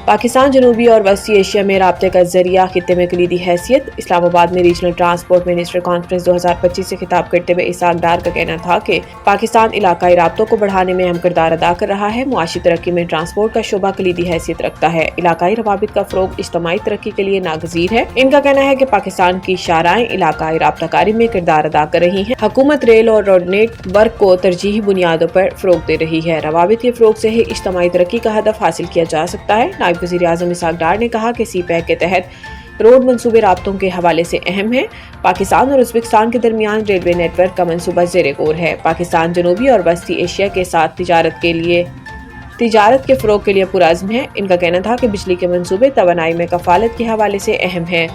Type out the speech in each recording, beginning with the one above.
پاکستان جنوبی اور وسطی ایشیا میں رابطے کا ذریعہ، خطے میں کلیدی حیثیت۔ اسلام آباد میں ریجنل ٹرانسپورٹ منسٹر کانفرنس 2025 سے خطاب کرتے ہوئے اسحاق ڈار کا کہنا تھا کہ پاکستان علاقائی رابطوں کو بڑھانے میں اہم کردار ادا کر رہا ہے۔ معاشی ترقی میں ٹرانسپورٹ کا شعبہ کلیدی حیثیت رکھتا ہے۔ علاقائی روابط کا فروغ اجتماعی ترقی کے لیے ناگزیر ہے۔ ان کا کہنا ہے کہ پاکستان کی شاہراہیں علاقائی رابطہ کاری میں کردار ادا کر رہی ہیں۔ حکومت ریل اور روڈ نیٹ ورک کو ترجیحی بنیادوں پر فروغ دے رہی ہے۔ روابط کے فروغ سے ہی اجتماعی ترقی کا ہدف حاصل کیا جا سکتا ہے۔ نائب وزیر اعظم اسحاق ڈار نے کہا کہ سی پیک کے تحت روڈ منصوبے رابطوں کے حوالے سے اہم ہیں۔ پاکستان اور ازبکستان کے درمیان ریلوے نیٹ ورک کا منصوبہ زیر غور ہے۔ پاکستان جنوبی اور وسطی ایشیا کے ساتھ تجارت کے فروغ کے لیے پرعزم ہے۔ ان کا کہنا تھا کہ بجلی کے منصوبے توانائی میں کفالت کے حوالے سے اہم ہیں۔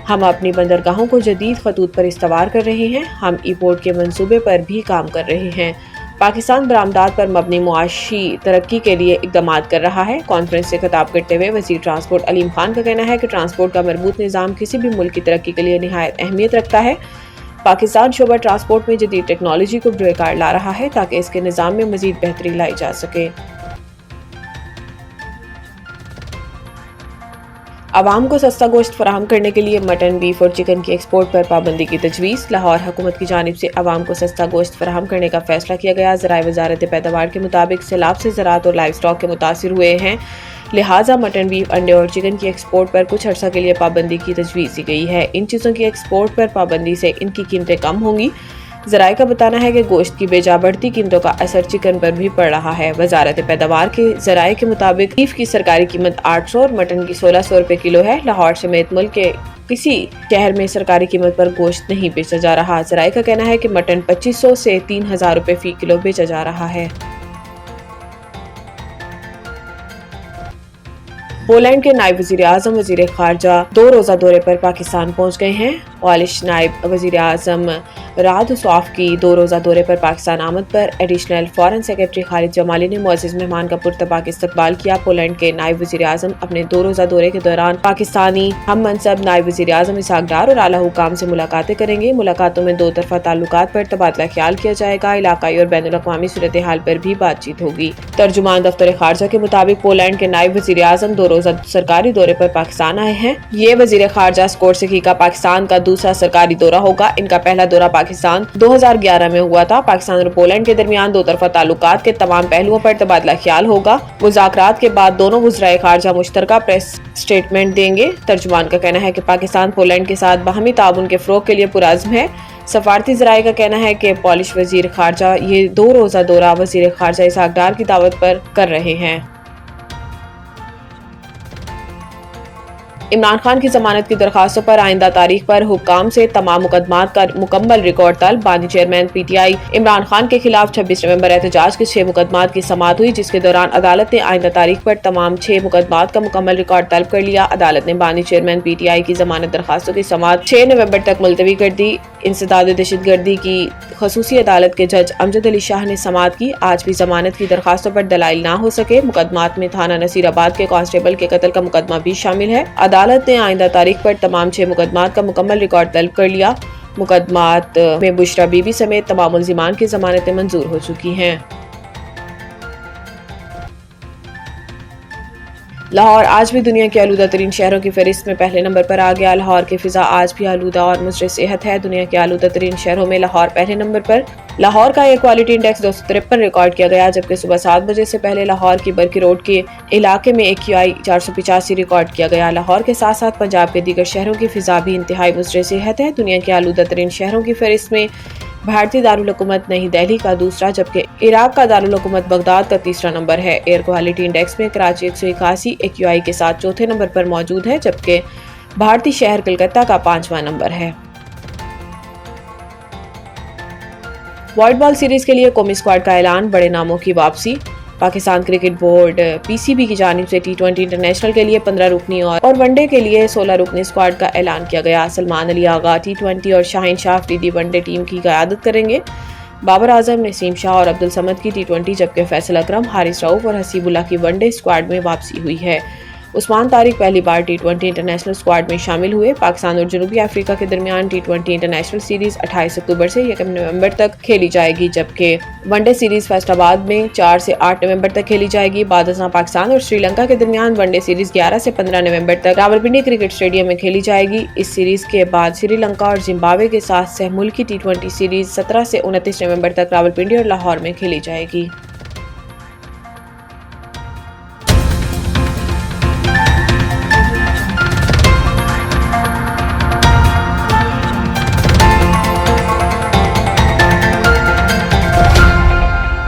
ہم اپنی بندرگاہوں کو جدید خطوط پر استوار کر رہے ہیں۔ ہم ای پورٹ کے منصوبے پر بھی کام کر رہے ہیں۔ پاکستان برآمدات پر مبنی معاشی ترقی کے لیے اقدامات کر رہا ہے۔ کانفرنس سے خطاب کرتے ہوئے وزیر ٹرانسپورٹ علیم خان کا کہنا ہے کہ ٹرانسپورٹ کا مربوط نظام کسی بھی ملک کی ترقی کے لیے نہایت اہمیت رکھتا ہے۔ پاکستان شعبہ ٹرانسپورٹ میں جدید ٹیکنالوجی کو بروئے کار لا رہا ہے تاکہ اس کے نظام میں مزید بہتری لائی جا سکے۔ عوام کو سستا گوشت فراہم کرنے کے لیے مٹن، بیف اور چکن کی ایکسپورٹ پر پابندی کی تجویز۔ لاہور حکومت کی جانب سے عوام کو سستا گوشت فراہم کرنے کا فیصلہ کیا گیا۔ ذرائع وزارت پیداوار کے مطابق سیلاب سے زراعت اور لائیو اسٹاک کے متاثر ہوئے ہیں، لہٰذا مٹن، بیف، انڈے اور چکن کی ایکسپورٹ پر کچھ عرصہ کے لیے پابندی کی تجویز دی گئی ہے۔ ان چیزوں کی ایکسپورٹ پر پابندی سے ان کی قیمتیں کم ہوں گی۔ ذرائع کا بتانا ہے کہ گوشت کی بے جا بڑھتی قیمتوں کا اثر چکن پر بھی پڑ رہا ہے۔ وزارت پیداوار کے ذرائع کے مطابق بیف کی سرکاری قیمت 800 اور مٹن کی 1600 روپے کلو ہے۔ لاہور سمیت ملک کے کسی شہر میں سرکاری قیمت پر گوشت نہیں بیچا جا رہا۔ ذرائع کا کہنا ہے کہ مٹن 2500 سے 3000 روپے فی کلو بیچا جا رہا ہے۔ پولینڈ کے نائب وزیر اعظم وزیر خارجہ 2 روزہ دورے پر پاکستان پہنچ گئے ہیں۔ پولش نائب وزیر اعظم رادوسلاف کی 2 روزہ دورے پر پاکستان آمد پر ایڈیشنل فارن سیکرٹری خالد جمالی نے معزز مہمان کا پرتپاک استقبال کیا۔ پولینڈ کے نائب وزیر اعظم اپنے 2 روزہ دورے کے دوران پاکستانی ہم منصب نائب وزیر اعظم اسحاق ڈار اور اعلیٰ حکام سے ملاقاتیں کریں گے۔ ملاقاتوں میں 2 طرفہ تعلقات پر تبادلہ خیال کیا جائے گا۔ علاقائی اور بین الاقوامی صورتحال پر بھی بات چیت ہوگی۔ ترجمان دفتر خارجہ کے مطابق پولینڈ کے نائب وزیر اعظم 2 روزہ سرکاری دورے پر پاکستان آئے ہیں۔ یہ وزیر خارجہ سکورسکی کا پاکستان کا دوسرا سرکاری دورہ ہوگا۔ ان کا پہلا دورہ پاکستان 2011 میں ہوا تھا۔ پاکستان اور پولینڈ کے درمیان 2 طرفہ تعلقات کے تمام پہلوؤں پر تبادلہ خیال ہوگا۔ مذاکرات کے بعد دونوں وزرائے خارجہ مشترکہ پریس سٹیٹمنٹ دیں گے۔ ترجمان کا کہنا ہے کہ پاکستان پولینڈ کے ساتھ باہمی تعاون کے فروغ کے لیے پرعزم ہے۔ سفارتی ذرائع کا کہنا ہے کہ پولش وزیر خارجہ یہ 2 روزہ دورہ وزیر خارجہ اسحاق ڈار کی دعوت پر کر رہے ہیں۔ عمران خان کی ضمانت کی درخواستوں پر آئندہ تاریخ پر حکام سے تمام مقدمات کا مکمل ریکارڈ طلب۔ بانی chairman P T I Imran Khan کے خلاف 26 نومبر احتجاج کے 6 مقدمات کی سماعت ہوئی، جس کے دوران عدالت نے آئندہ تاریخ پر تمام 6 مقدمات کا مکمل ریکارڈ طلب کر لیا۔ عدالت نے بانی چیئرمین پی ٹی آئی کی ضمانت درخواستوں کی سماعت 6 نومبر تک ملتوی کر دی۔ انسداد دہشت گردی کی خصوصی عدالت کے جج امجد علی شاہ نے سماعت کی۔ آج بھی ضمانت کی درخواستوں پر دلائل نہ ہو سکے۔ مقدمات میں تھانہ نصیر آباد کے کانسٹیبل کے قتل کا مقدمہ بھی شامل ہے۔ عدالت نے آئندہ تاریخ پر تمام 6 مقدمات کا مکمل ریکارڈ طلب کر لیا۔ مقدمات میں بشرا بی بی سمیت تمام ملزمان کی ضمانتیں منظور ہو چکی ہیں۔ لاہور آج بھی دنیا کے آلودہ ترین شہروں کی فہرست میں پہلے نمبر پر آ گیا۔ لاہور کی فضا آج بھی آلودہ اور مضر صحت ہے۔ دنیا کے آلودہ ترین شہروں میں لاہور پہلے نمبر پر۔ لاہور کا ایئر کوالٹی انڈیکس 253 ریکارڈ کیا گیا، جبکہ صبح 7 بجے سے پہلے لاہور کی برکی روڈ کے علاقے میں AQI 485 ریکارڈ کیا گیا۔ لاہور کے ساتھ ساتھ پنجاب کے دیگر شہروں کی فضا بھی انتہائی مضر صحت ہے۔ دنیا کے آلودہ ترین شہروں کی فہرست میں بھارتی دارالحکومت نئی دہلی کا دوسرا، جبکہ عراق کا دارالحکومت بغداد کا تیسرا نمبر ہے۔ ایئر کوالٹی انڈیکس میں کراچی 181 AQI کے ساتھ چوتھے نمبر پر موجود ہے، جبکہ بھارتی شہر کلکتہ کا 5واں نمبر ہے۔ وائٹ بال سیریز کے لیے قومی اسکواڈ کا اعلان، بڑے ناموں کی واپسی۔ پاکستان کرکٹ بورڈ PCB کی جانب سے T20 انٹرنیشنل کے لیے 15 رکنی اور ون ڈے کے لیے 16 رکنی اسکواڈ کا اعلان کیا گیا۔ سلمان علی آغا T20 اور شاہین شاہ افریدی ون ڈے ٹیم کی قیادت کریں گے۔ بابر اعظم، نسیم شاہ اور عبدالصمد کی T20، جبکہ فیصل اکرم، حارث رؤف اور حسیب اللہ کی ون ڈے اسکواڈ میں واپسی ہوئی ہے۔ عثمان طارق پہلی بار ٹی20 انٹرنیشنل اسکواڈ میں شامل ہوئے۔ پاکستان اور جنوبی افریقہ کے درمیان ٹی20 انٹرنیشنل سیریز 28 اکتوبر سے 1 نومبر تک کھیلی جائے گی، جبکہ ون ڈے سیریز فیصل آباد میں 4 سے 8 نومبر تک کھیلی جائے گی۔ بعد ازاں پاکستان اور سری لنکا کے درمیان ون ڈے سیریز 11 سے 15 نومبر تک راولپنڈی کرکٹ اسٹیڈیم میں کھیلی جائے گی۔ اس سیریز کے بعد سری لنکا اور زمبابوے کے ساتھ سہ ملکی ٹی20 سیریز 17 سے 29 نومبر تک راولپنڈی اور لاہور میں کھیلی جائے گی۔